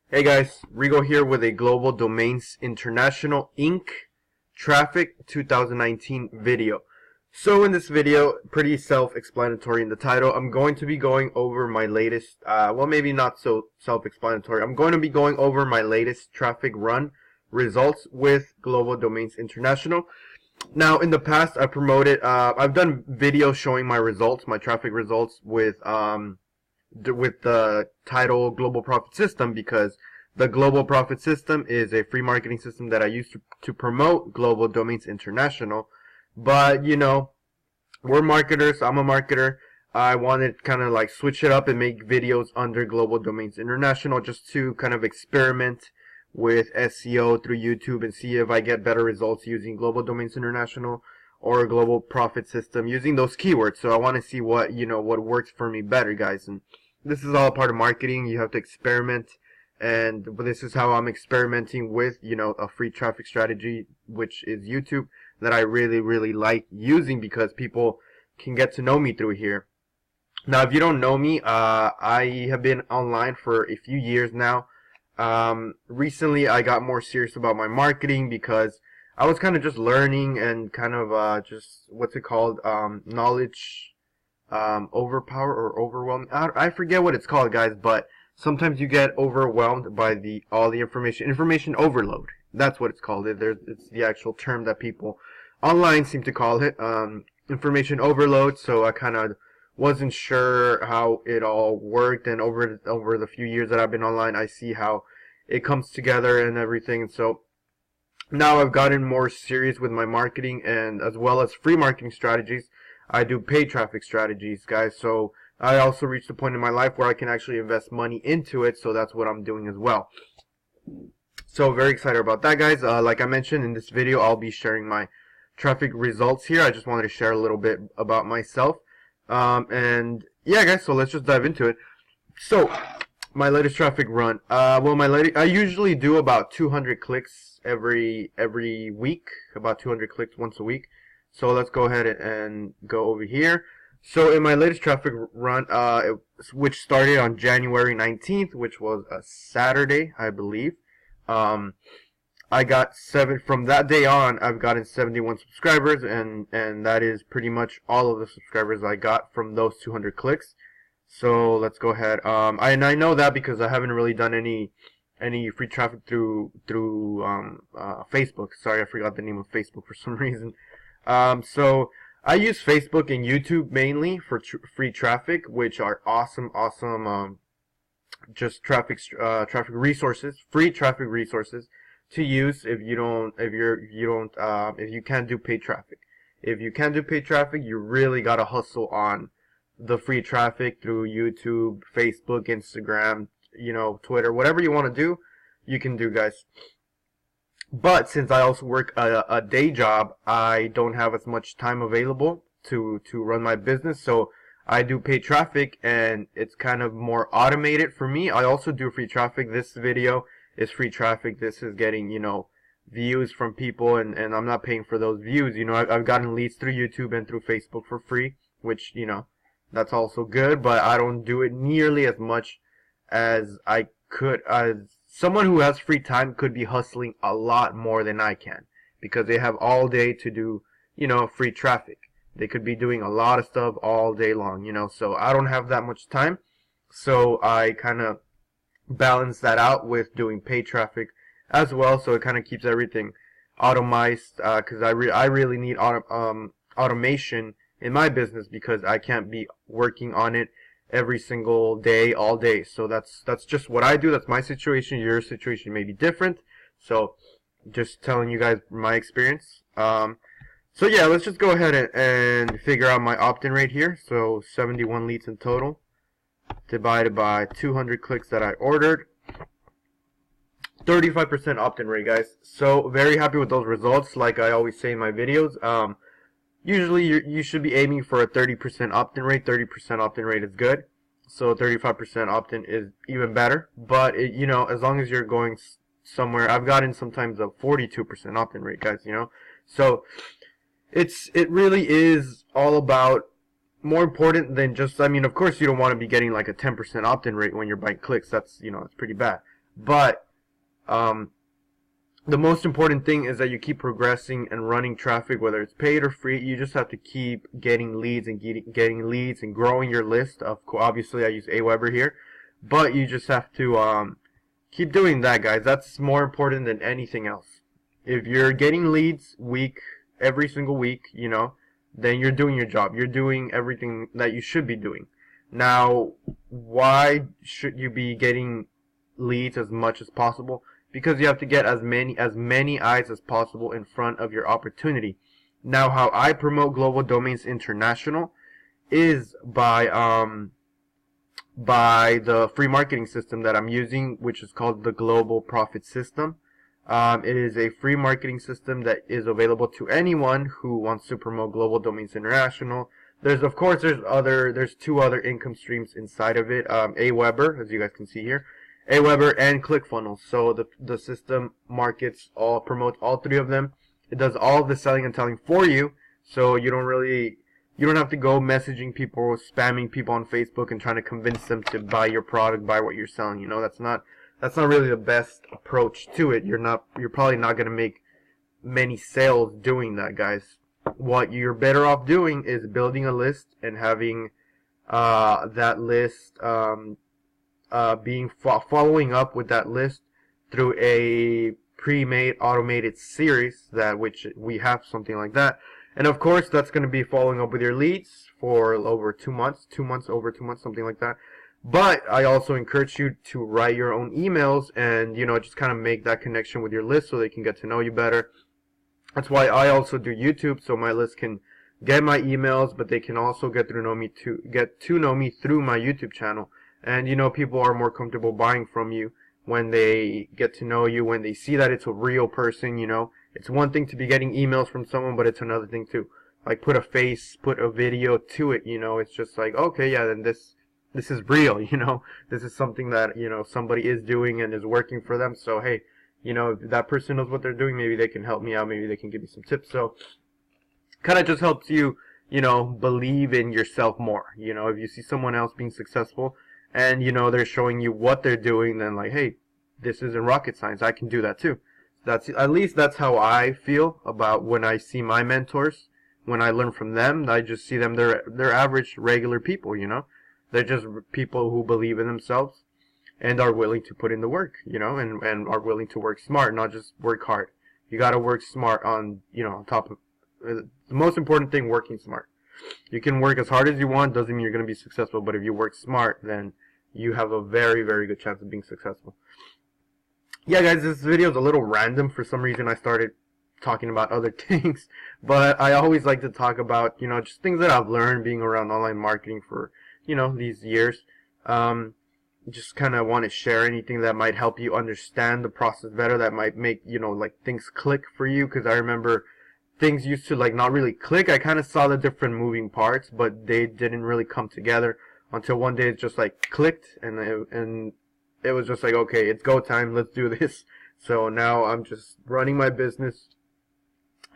Hey guys, Rigo here with a Global Domains International Inc. Traffic 2019 video. So in this video, pretty self-explanatory in the title, I'm going to be going over my latest, well maybe not so self-explanatory, I'm going to be going over my latest traffic run results with Global Domains International. Now in the past I've done videos showing my results, my traffic results with the title Global Profit System, because the Global Profit System is a free marketing system that I use to promote Global Domains International. But, you know, we're marketers, I'm a marketer. I wanted to kind of like switch it up and make videos under Global Domains International just to kind of experiment with SEO through YouTube and see if I get better results using Global Domains International or Global Profit System using those keywords. So I want to see what works for me better, guys. And this is all part of marketing. You have to experiment, and this is how I'm experimenting with, a free traffic strategy, which is YouTube, that I really like using because people can get to know me through here. Now, if you don't know me, I have been online for a few years now. Recently I got more serious about my marketing because I was kind of just learning and kind of just, what's it called, knowledge overpower or overwhelming. I forget what it's called, guys, but sometimes you get overwhelmed by all the information overload. That's what it's called. It's the actual term that people online seem to call it, information overload. So I kind of wasn't sure how it all worked, and over the few years that I've been online, I see how it comes together and everything. And so now I've gotten more serious with my marketing, and as well as free marketing strategies, I do paid traffic strategies, guys. So I also reached a point in my life where I can actually invest money into it, so that's what I'm doing as well. So very excited about that, guys. Like I mentioned in this video, I'll be sharing my traffic results here. I just wanted to share a little bit about myself. And yeah, guys, so let's just dive into it. So my latest traffic run. I usually do about 200 clicks every week, about 200 clicks once a week. So let's go ahead and go over here. So in my latest traffic run, which started on January 19th, which was a Saturday, I believe, I got from that day on, I've gotten 71 subscribers, and that is pretty much all of the subscribers I got from those 200 clicks. So let's go ahead. And I know that because I haven't really done any free traffic through Facebook. Sorry, I forgot the name of Facebook for some reason. So I use Facebook and YouTube mainly for free traffic, which are awesome, just traffic resources, free traffic resources to use if you can't do paid traffic. If you can't do paid traffic, you really gotta hustle on the free traffic through YouTube, Facebook, Instagram, Twitter, whatever you want to do, you can do, guys. But since I also work a day job, I don't have as much time available to run my business, so I do paid traffic, and it's kind of more automated for me. I also do free traffic. This video is free traffic. This is getting, views from people, and I'm not paying for those views. I've gotten leads through YouTube and through Facebook for free, which, that's also good, but I don't do it nearly as much as I could. Someone who has free time could be hustling a lot more than I can, because they have all day to do, free traffic. They could be doing a lot of stuff all day long, so I don't have that much time. So I kind of balance that out with doing paid traffic as well, so it kind of keeps everything automized, because I really need automation in my business, because I can't be working on it every single day, all day. So that's just what I do. That's my situation. Your situation may be different, so just telling you guys my experience. So yeah, let's just go ahead and figure out my opt-in rate here. So 71 leads in total divided by 200 clicks that I ordered. 35% opt-in rate, guys. So very happy with those results. Like I always say in my videos, usually you should be aiming for a 30% opt-in rate. 30% opt-in rate is good. So 35% opt-in is even better. But as long as you're going somewhere, I've gotten sometimes a 42% opt-in rate, guys. So it really is all about more important than just, of course you don't want to be getting like a 10% opt-in rate when you're buying clicks. That's, that's pretty bad. But the most important thing is that you keep progressing and running traffic, whether it's paid or free. You just have to keep getting leads and getting leads and growing your list. Obviously, I use Aweber here, but you just have to keep doing that, guys. That's more important than anything else. If you're getting leads every single week, then you're doing your job. You're doing everything that you should be doing. Now, why should you be getting leads as much as possible? Because you have to get as many eyes as possible in front of your opportunity. Now, how I promote Global Domains International is by the free marketing system that I'm using, which is called the Global Profit System. It is a free marketing system that is available to anyone who wants to promote Global Domains International. There's two other income streams inside of it. Aweber, as you guys can see here, Aweber and ClickFunnels. So the system promotes all three of them. It does all of the selling and telling for you, so you don't have to go messaging people, spamming people on Facebook and trying to convince them to buy your product, buy what you're selling. That's not really the best approach to it. You're probably not going to make many sales doing that, guys. What you're better off doing is building a list and having that list following up with that list through a pre-made automated series which we have something like that. And of course, that's going to be following up with your leads for over 2 months, something like that. But I also encourage you to write your own emails and, just kind of make that connection with your list so they can get to know you better. That's why I also do YouTube, so my list can get my emails, but they can also get to know me through my YouTube channel. And, people are more comfortable buying from you when they get to know you, when they see that it's a real person. It's one thing to be getting emails from someone, but it's another thing to, like, put a video to it. It's just like, okay, yeah, then this is real. This is something that, somebody is doing and is working for them. So, hey, if that person knows what they're doing, maybe they can help me out, maybe they can give me some tips. So kind of just helps you, believe in yourself more. If you see someone else being successful and, they're showing you what they're doing, then like, hey, this isn't rocket science, I can do that too. At least that's how I feel about when I see my mentors. When I learn from them, I just see them, they're average, regular people, They're just people who believe in themselves and are willing to put in the work, and are willing to work smart, not just work hard. You got to work smart on top of the most important thing, working smart. You can work as hard as you want, doesn't mean you're going to be successful, but if you work smart, then you have a very, very good chance of being successful. Yeah, guys, this video is a little random. For some reason, I started talking about other things, but I always like to talk about, just things that I've learned being around online marketing for, these years. Just kind of want to share anything that might help you understand the process better, that might make, like, things click for you, because I remember things used to, like, not really click. I kind of saw the different moving parts, but they didn't really come together until one day it just, like, clicked, and it was just like, okay, it's go time, let's do this. So now I'm just running my business,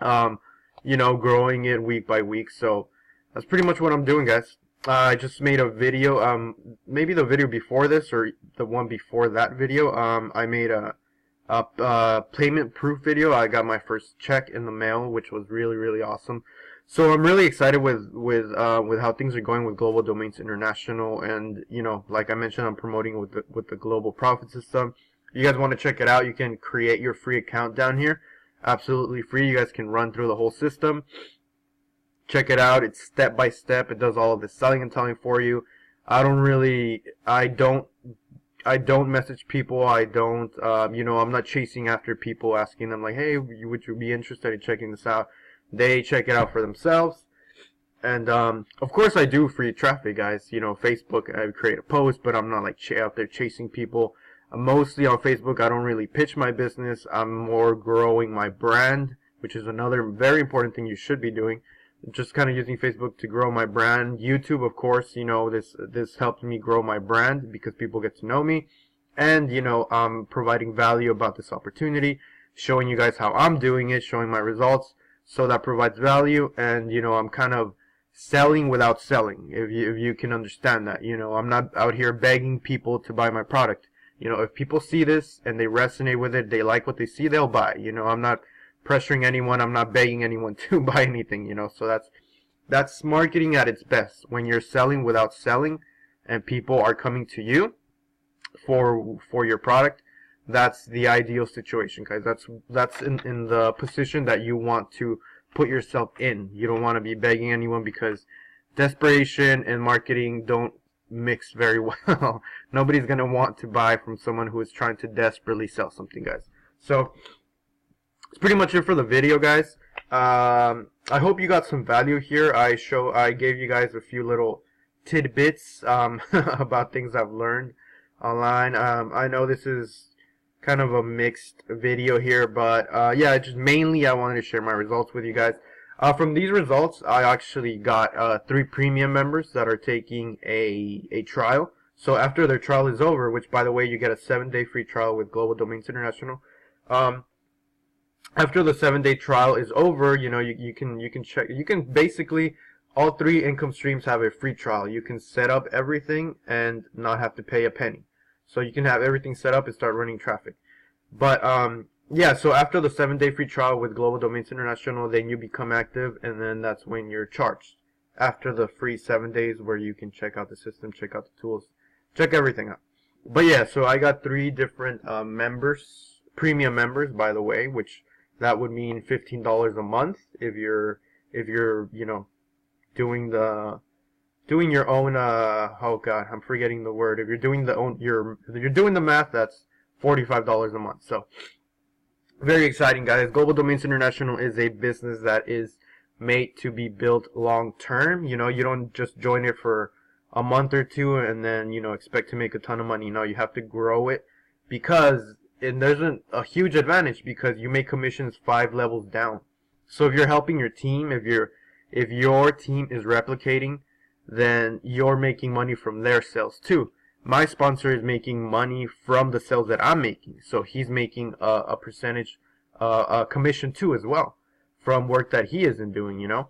growing it week by week. So that's pretty much what I'm doing, guys. I just made a video, maybe the video before this or the one before that video. I made a payment proof video. I got my first check in the mail, which was really, really awesome. So I'm really excited with how things are going with Global Domains International, and like I mentioned, I'm promoting with the Global Profit System. If you guys want to check it out, you can create your free account down here, absolutely free. You guys can run through the whole system. Check it out. It's step by step. It does all of the selling and telling for you. I don't message people. I'm not chasing after people, asking them like, hey, would you be interested in checking this out? They check it out for themselves. And of course I do free traffic, guys. Facebook, I create a post, but I'm not like out there chasing people. Mostly on Facebook, I don't really pitch my business. I'm more growing my brand, which is another very important thing you should be doing. Just kind of using Facebook to grow my brand. YouTube, of course, this helps me grow my brand because people get to know me. And, I'm providing value about this opportunity, showing you guys how I'm doing it, showing my results. So that provides value. And, I'm kind of selling without selling, if you can understand that. I'm not out here begging people to buy my product. You know, if people see this and they resonate with it, they like what they see, they'll buy. You know, I'm not pressuring anyone, I'm not begging anyone to buy anything, you know. So that's marketing at its best, when you're selling without selling and people are coming to you for your product. That's the ideal situation, guys. That's in the position that you want to put yourself in. You don't want to be begging anyone, because desperation and marketing don't mix very well. Nobody's gonna want to buy from someone who is trying to desperately sell something, guys. So that's pretty much it for the video, guys. I hope you got some value here. I gave you guys a few little tidbits about things I've learned online. I know this is kind of a mixed video here, but yeah, just mainly I wanted to share my results with you guys. From these results, I actually got 3 premium members that are taking a trial. So after their trial is over, which by the way, you get a 7-day free trial with Global Domains International. After the 7-day trial is over, you know, you can check. You can basically, all 3 income streams have a free trial. You can set up everything and not have to pay a penny. So you can have everything set up and start running traffic. But yeah, so after the 7-day free trial with Global Domains International, then you become active, and then that's when you're charged. After the free 7 days, where you can check out the system, check out the tools, check everything out. But yeah, so I got 3 different members, premium members, by the way, which that would mean $15 a month if you're you know, doing your own oh god, I'm forgetting the word. If you're doing you're doing the math, that's $45 a month. So very exciting, guys. Global Domains International is a business that is made to be built long term. You know, you don't just join it for a month or 2 and then, you know, expect to make a ton of money. No, you have to grow it, because there's a huge advantage, because you make commissions 5 levels down. So if you're helping your team, if your team is replicating, then you're making money from their sales too. My sponsor is making money from the sales that I'm making, so he's making a percentage, a commission too as well, from work that he isn't doing, you know.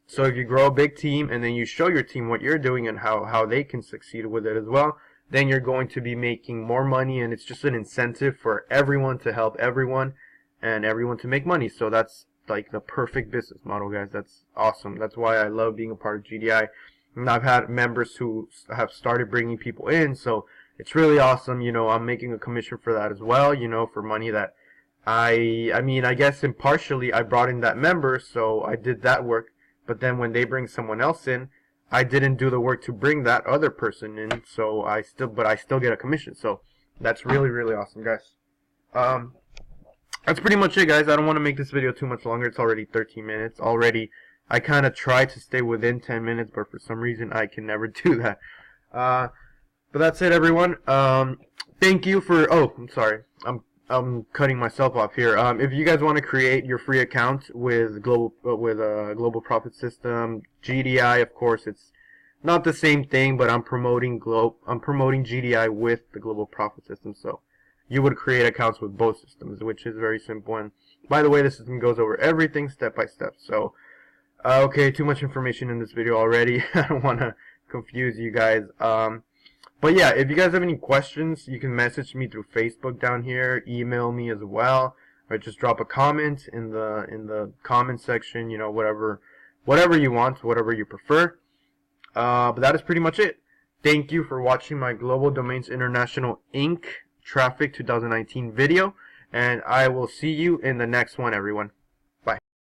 So if you grow a big team and then you show your team what you're doing and how they can succeed with it as well, then you're going to be making more money, and it's just an incentive for everyone to help everyone and everyone to make money. So that's like the perfect business model, guys. That's awesome. That's why I love being a part of GDI. And I've had members who have started bringing people in, so it's really awesome. You know, I'm making a commission for that as well, you know, for money that I mean, I guess impartially I brought in that member, so I did that work. But then when they bring someone else in, I didn't do the work to bring that other person in, so I still get a commission. So that's really, really awesome, guys. That's pretty much it, guys. I don't want to make this video too much longer. It's already 13 minutes. Already, I kind of try to stay within 10 minutes, but for some reason, I can never do that. But that's it, everyone. Thank you for... Oh, I'm sorry. I'm cutting myself off here. If you guys want to create your free account with Global Profit System, GDI, of course, it's not the same thing, but I'm promoting GDI with the Global Profit System, so you would create accounts with both systems, which is very simple. And by the way, the system goes over everything step by step. So, okay, too much information in this video already. I don't want to confuse you guys. But yeah, if you guys have any questions, you can message me through Facebook down here, email me as well, or just drop a comment in the comment section. You know, whatever you want, whatever you prefer. But that is pretty much it. Thank you for watching my Global Domains International Inc. Traffic 2019 video, and I will see you in the next one, everyone.